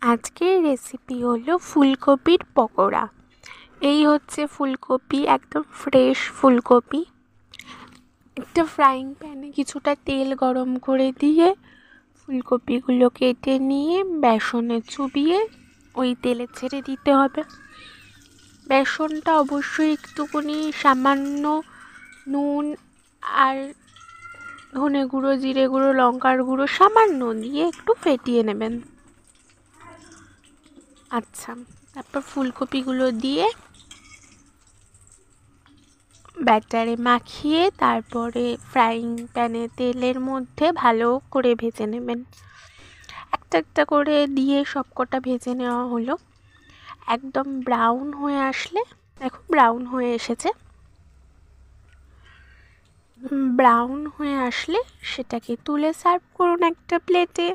আজকের রেসিপি হলো ফুলকপির পকোড়া। এই হচ্ছে ফুলকপি, একদম ফ্রেশ ফুলকপি। একটা ফ্রাইং প্যানে কিছুটা তেল গরম করে দিয়ে ফুলকপিগুলো কেটে নিয়ে বেসনে চুবিয়ে ওই তেলে ছেড়ে দিতে হবে। বেসনটা অবশ্যই একটুখানি সামান্য নুন আর ধনে গুঁড়ো, জিরে গুঁড়ো, লঙ্কার গুঁড়ো সামান্য দিয়ে একটু ফেটিয়ে নেবেন। আচ্ছা, তারপর ফুলকপিগুলো দিয়ে ব্যাটারে মাখিয়ে তারপরে ফ্রাইং প্যানে তেলের মধ্যে ভালো করে ভেজে নেবেন। একটা একটা করে দিয়ে সবকটা ভেজে নেওয়া হলো। একদম ব্রাউন হয়ে আসলে, দেখো ব্রাউন হয়ে এসেছে, ব্রাউন হয়ে আসলে সেটাকে তুলে সার্ভ করুন একটা প্লেটে।